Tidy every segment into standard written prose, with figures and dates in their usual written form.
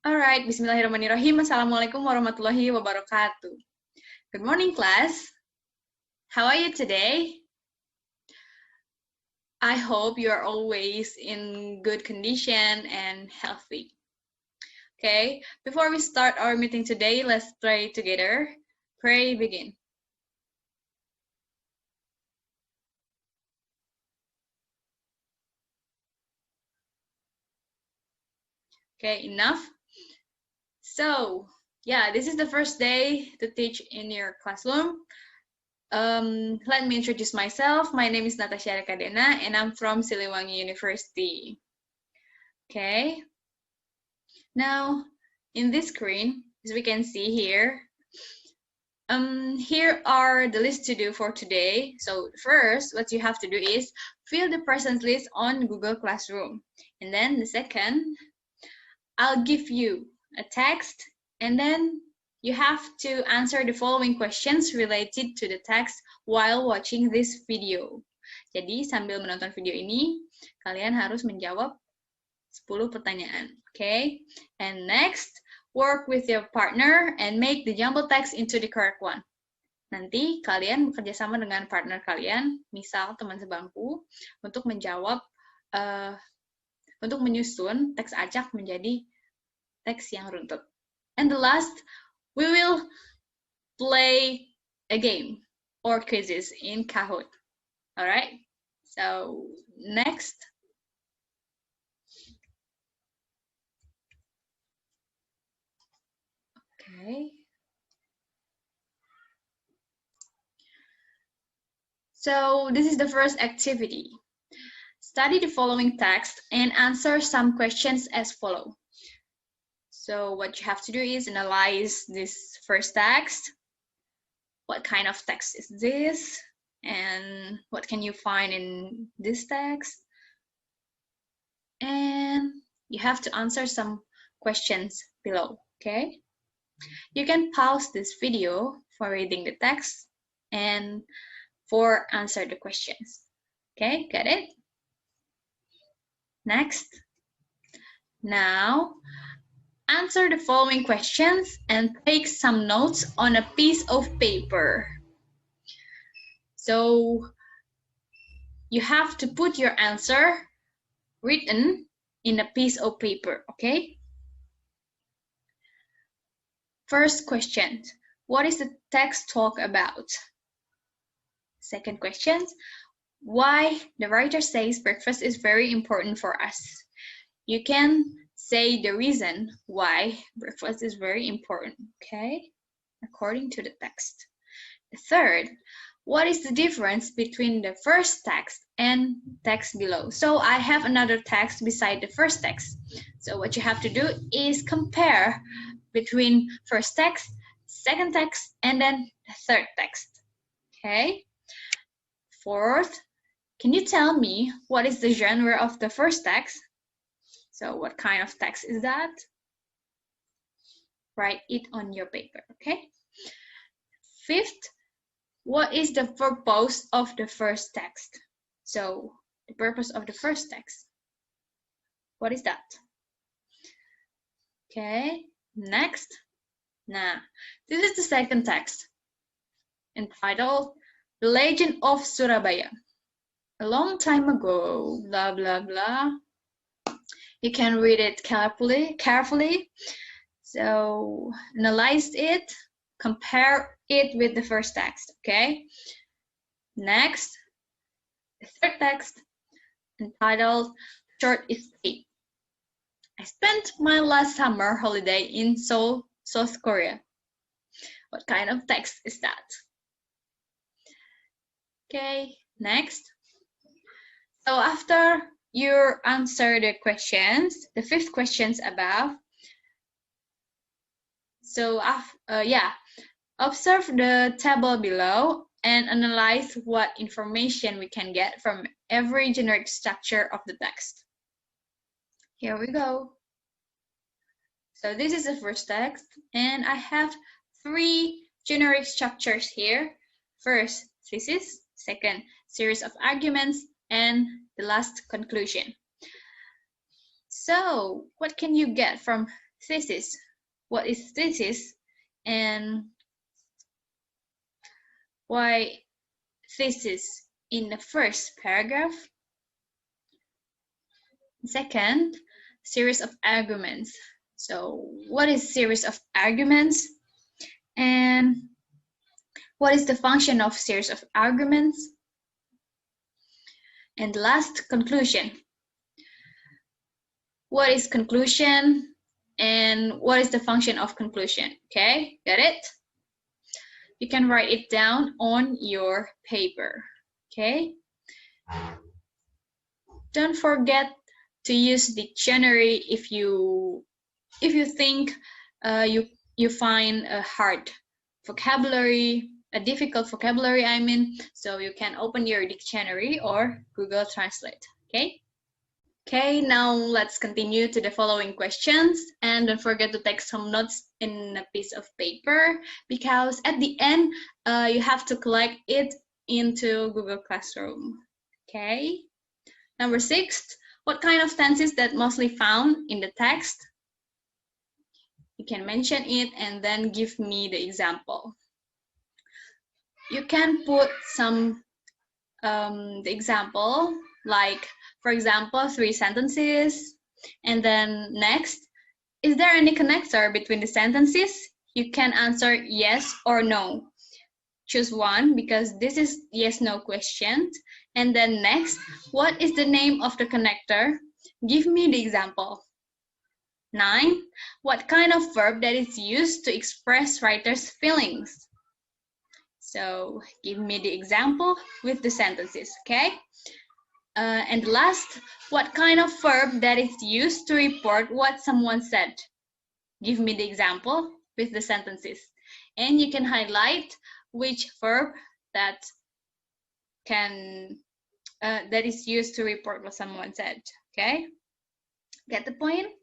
Alright, bismillahirrahmanirrahim. Assalamualaikum warahmatullahi wabarakatuh. Good morning, class. How are you today? I hope you are always in good condition and healthy. Okay, before we start our meeting today, let's pray together. Pray, begin. Okay, enough. So, yeah, this is the first day to teach in your classroom. Let me introduce myself. My name is Natasha Rekadena, and I'm from Siliwangi University. Okay. Now, in this screen, as we can see here, here are the lists to do for today. So first, what you have to do is fill the present list on Google Classroom. And then the second, I'll give you a text, and then you have to answer the following questions related to the text while watching this video. Jadi sambil menonton video ini, kalian harus menjawab 10 pertanyaan. Okay? And next, work with your partner and make the jumbled text into the correct one. Nanti kalian bekerja sama dengan partner kalian, misal teman sebangku, untuk menjawab untuk menyusun teks acak menjadi teks yang runtut. And the last, we will play a game or quizzes in Kahoot. Alright? So, next. Okay. So, this is the first activity. Study the following text and answer some questions as follows. So what you have to do is analyze this first text. What kind of text is this? And what can you find in this text? And you have to answer some questions below, okay? You can pause this video for reading the text and for answer the questions. Okay, got it? Next. Now, answer the following questions and take some notes on a piece of paper. So, you have to put your answer written in a piece of paper, okay? First question, what is the text talk about? Second question, why the writer says breakfast is very important for us. You can say the reason why breakfast is very important, okay? According to the text. The third, what is the difference between the first text and text below? So I have another text beside the first text. So what you have to do is compare between first text, second text, and then the third text, okay? Fourth, can you tell me what is the genre of the first text? So what kind of text is that? Write it on your paper, okay? Fifth, what is the purpose of the first text? So the purpose of the first text, what is that? Okay, next. Now, this is the second text entitled The Legend of Surabaya. A long time ago, blah, blah, blah. You can read it carefully. So analyze it, compare it with the first text, okay? Next, the third text entitled Short Escape. I spent my last summer holiday in Seoul, South Korea. What kind of text is that? Okay, next. So after you answer the questions, the 5 questions above. So observe the table below and analyze what information we can get from every generic structure of the text. Here we go. So this is the first text, and I have 3 generic structures here. First, thesis. Second, series of arguments. And the last, conclusion. So what can you get from thesis. What is thesis and why thesis in the first paragraph? Second, series of arguments. So what is series of arguments? And what is the function of series of arguments? And last, conclusion. What is conclusion and what is the function of conclusion? Okay, got it? You can write it down on your paper. Okay. Don't forget to use dictionary if you think you find a hard vocabulary, a difficult vocabulary, I mean, so you can open your dictionary or Google Translate. Okay. Okay, now let's continue to the following questions, and don't forget to take some notes in a piece of paper, because at the end you have to collect it into Google Classroom. Okay. Number 6, what kind of tenses that mostly found in the text? You can mention it and then give me the example. You can put some the example, like for example 3 sentences, and then next, is there any connector between the sentences? You can answer yes or no. Choose one because this is yes/no question. And then next, what is the name of the connector? Give me the example. 9, what kind of verb that is used to express writer's feelings? So give me the example with the sentences, okay? And last, what kind of verb that is used to report what someone said? Give me the example with the sentences. And you can highlight which verb that is used to report what someone said. Okay, get the point?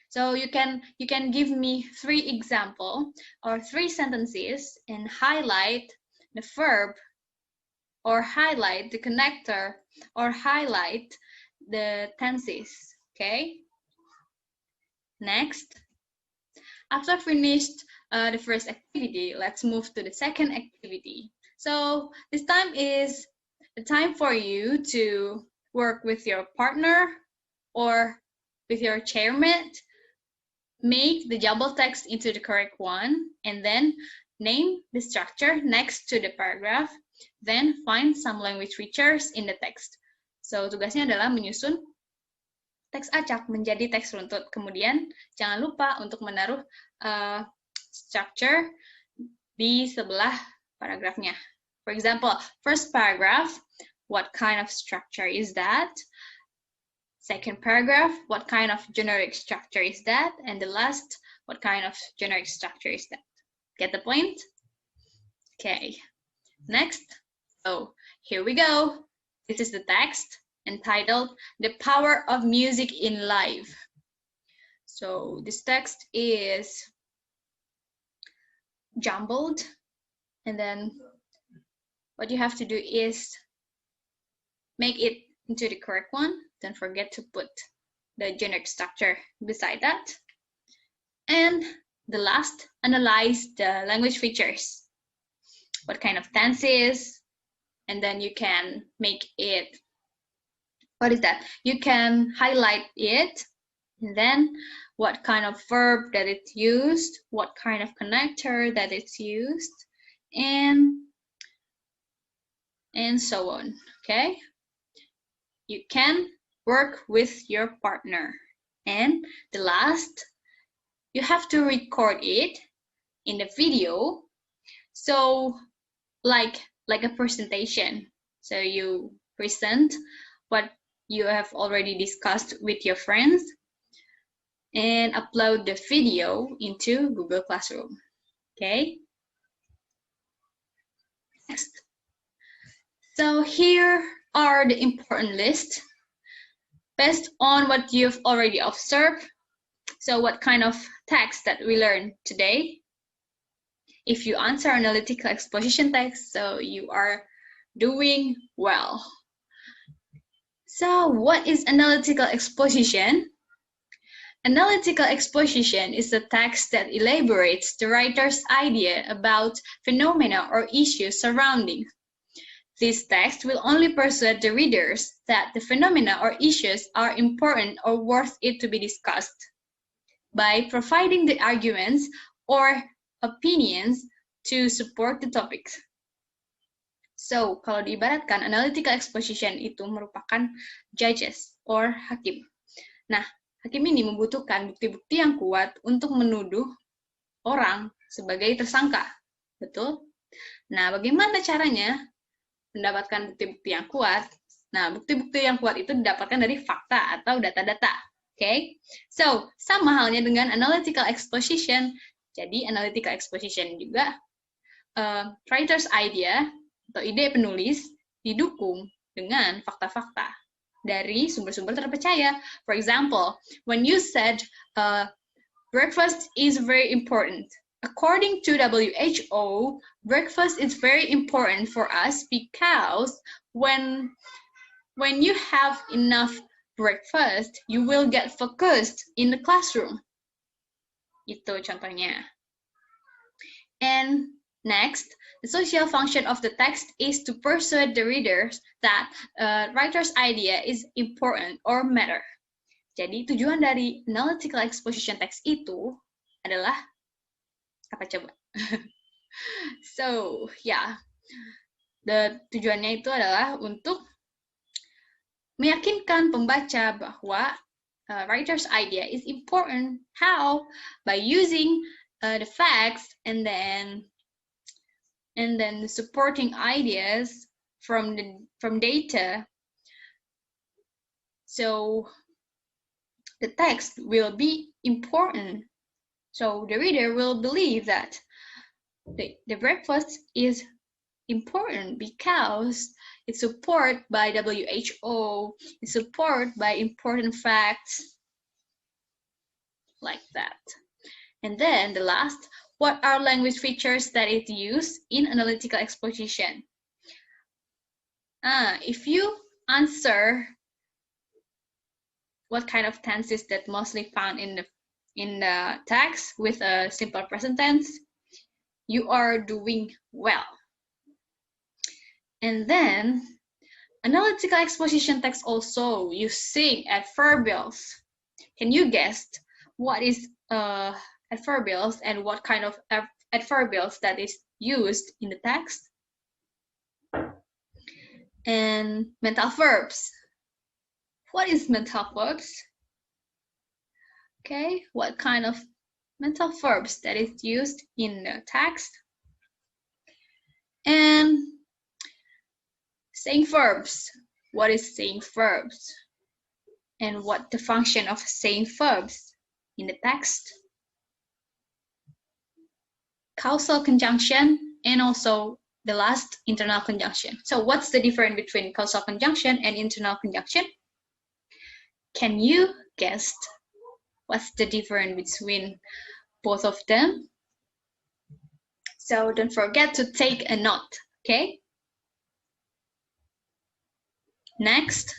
So you can give me 3 examples or 3 sentences and highlight the verb or highlight the connector or highlight the tenses. Okay. Next, after finished the first activity, let's move to the second activity. So this time is the time for you to work with your partner or with your chairmate, make the jumbled text into the correct one, and then name the structure next to the paragraph, then find some language features in the text. So tugasnya adalah menyusun teks acak menjadi teks runtut. Kemudian jangan lupa untuk menaruh structure di sebelah paragrafnya. For example, first paragraph, what kind of structure is that? Second paragraph, what kind of generic structure is that? And the last, what kind of generic structure is that? Get the point? Okay, next. So here we go. This is the text entitled The Power of Music in Life. So this text is jumbled, and then what you have to do is make it into the correct one. Don't forget to put the generic structure beside that. And the last, analyze the language features. What kind of tenses, and then you can make it, what is that? You can highlight it, and then what kind of verb that it's used, what kind of connector that it's used, and so on, okay? You can work with your partner. And the last, you have to record it in the video. So like a presentation. So you present what you have already discussed with your friends and upload the video into Google Classroom. Okay. Next. So here are the important list based on what you've already observed. So what kind of text that we learned today? If you answer analytical exposition text, so you are doing well. So what is analytical exposition? Analytical exposition is a text that elaborates the writer's idea about phenomena or issues surrounding. This text will only persuade the readers that the phenomena or issues are important or worth it to be discussed by providing the arguments or opinions to support the topics. So, kalau diibaratkan, analytical exposition itu merupakan judges or hakim. Nah, hakim ini membutuhkan bukti-bukti yang kuat untuk menuduh orang sebagai tersangka. Betul? Nah, bagaimana caranya mendapatkan bukti-bukti yang kuat? Nah, bukti-bukti yang kuat itu didapatkan dari fakta atau data-data. Okay? So, sama halnya dengan analytical exposition. Jadi, analytical exposition juga writer's idea atau ide penulis didukung dengan fakta-fakta dari sumber-sumber terpercaya. For example, when you said breakfast is very important. According to WHO, breakfast is very important for us because when you have enough breakfast, you will get focused in the classroom. Itu contohnya. And next, the social function of the text is to persuade the readers that writer's idea is important or matter. Jadi tujuan dari analytical exposition text itu adalah apa coba? So, yeah. Tujuannya itu adalah untuk meyakinkan pembaca bahwa writer's idea is important. How? By using the facts and then supporting ideas from data. So the text will be important. So the reader will believe that the breakfast is important because it's supported by WHO, it's supported by important facts, like that. And then the last, what are language features that it used in analytical exposition? If you answer what kind of tenses that mostly found in the text with a simple present tense, you are doing well. And then analytical exposition text also using adverbials. Can you guess what is adverbials and what kind of adverbials that is used in the text? And mental verbs. What is mental verbs? Okay, what kind of mental verbs that is used in the text? And saying verbs. What is saying verbs? And what the function of saying verbs in the text? Causal conjunction and also the last, internal conjunction. So what's the difference between causal conjunction and internal conjunction? Can you guess what's the difference between both of them? So don't forget to take a note, okay? Next.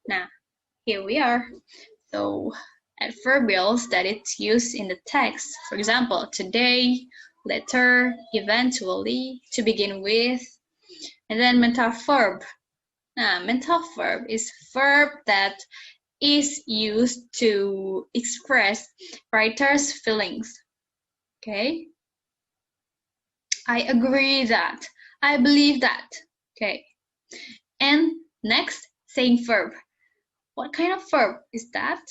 Now, here we are. So adverbials that it's used in the text. For example, today, later, eventually, to begin with. And then mental verb. Now, mental verb is verb that is used to express writer's feelings. Okay? I agree that. I believe that. Okay. And next, saying verb. What kind of verb is that?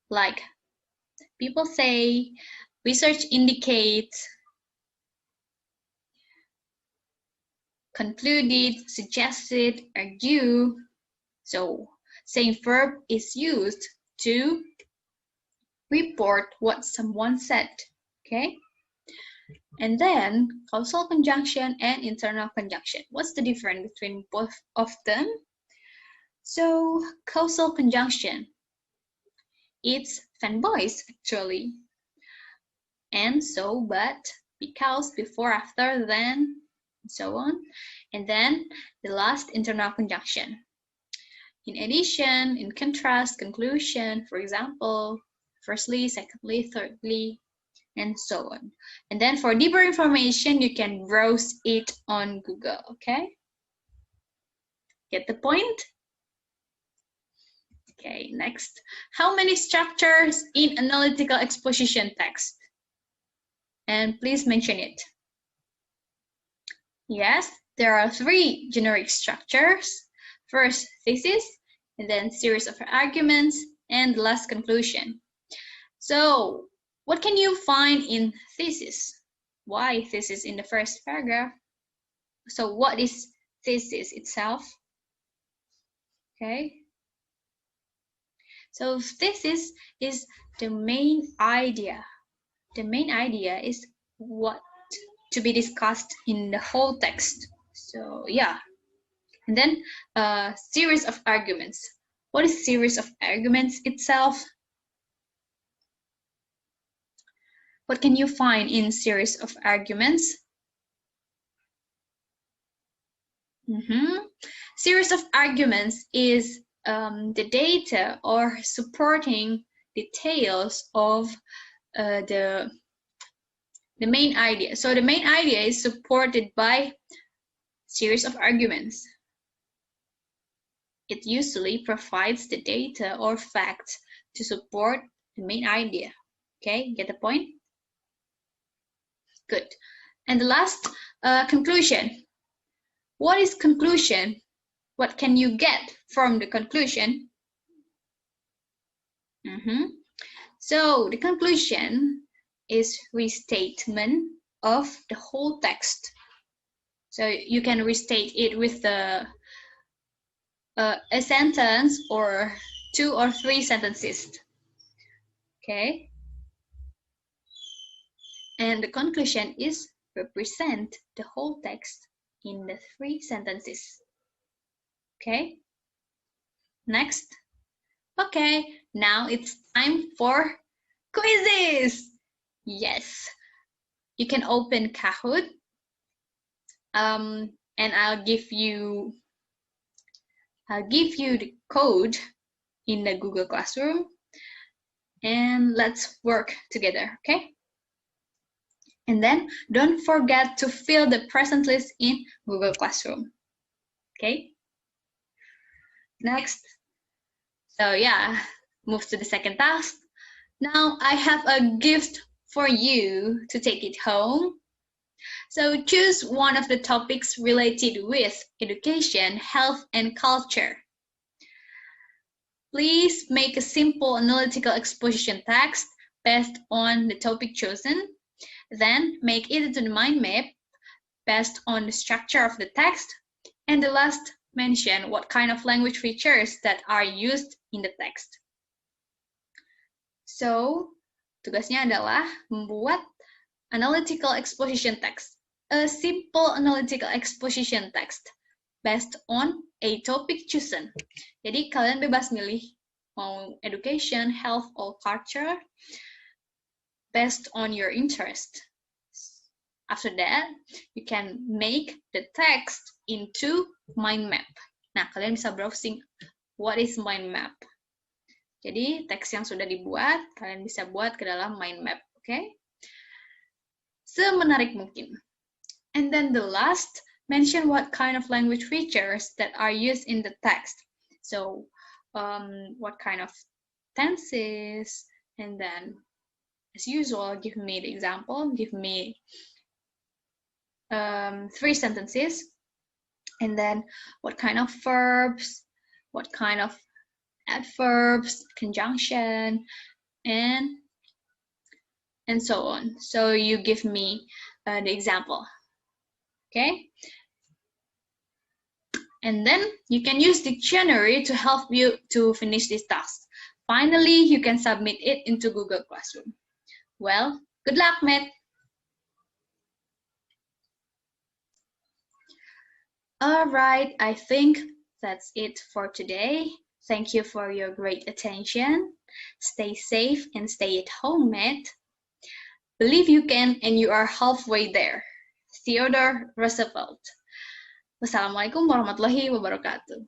Like, people say, research indicates, concluded, suggested, argue. So, saying verb is used to report what someone said, okay? And then, causal conjunction and internal conjunction. What's the difference between both of them? So, causal conjunction, it's fanboys actually. And so, but, because, before, after, then, and so on. And then the last, internal conjunction. in addition, in contrast, conclusion, for example, firstly, secondly, thirdly, and so on. And then for deeper information, you can browse it on Google, okay? Get the point? Okay, next. How many structures in analytical exposition text? And please mention it. Yes, there are 3 generic structures. First, thesis, and then series of arguments, and last, conclusion. So, what can you find in thesis? Why thesis in the first paragraph? So, what is thesis itself? Okay. So, thesis is the main idea. The main idea is what to be discussed in the whole text. So yeah, and then series of arguments. What is series of arguments itself? What can you find in series of arguments? Series of arguments is the data or supporting details of the main idea. So the main idea is supported by series of arguments. It usually provides the data or facts to support the main idea. Okay, get the point? Good. And the last, conclusion. What is conclusion? What can you get from the conclusion? So the conclusion is restatement of the whole text. So you can restate it with a sentence or 2 or 3 sentences. Okay. And the conclusion is represent the whole text in the 3 sentences. Okay. Next. Okay, now it's time for quizzes. Yes, you can open Kahoot, and I'll give you the code in the Google Classroom, and let's work together, okay? And then don't forget to fill the present list in Google Classroom, okay? Next. So yeah, move to the second task. Now I have a gift for you to take it home. So choose one of the topics related with education, health, and culture. Please make a simple analytical exposition text based on the topic chosen. Then make it into the mind map based on the structure of the text. And the last, mention what kind of language features that are used in the text. So, tugasnya adalah membuat analytical exposition text, a simple analytical exposition text based on a topic chosen. Jadi kalian bebas milih mau education, health, or culture based on your interest. After that, you can make the text into mind map. Nah, kalian bisa browsing what is mind map. Jadi, teks yang sudah dibuat, kalian bisa buat ke dalam mind map, okay? Semenarik mungkin. And then the last, mention what kind of language features that are used in the text. So, what kind of tenses, and then, as usual, give me the example, give me 3 sentences, and then what kind of verbs, what kind of adverbs, conjunction, and so on. So you give me the example, okay? And then you can use dictionary to help you to finish this task. Finally, you can submit it into Google Classroom. Well, good luck, Matt. All right, I think that's it for today. Thank you for your great attention. Stay safe and stay at home, Matt. Believe you can and you are halfway there. Theodore Roosevelt. Wassalamualaikum warahmatullahi wabarakatuh.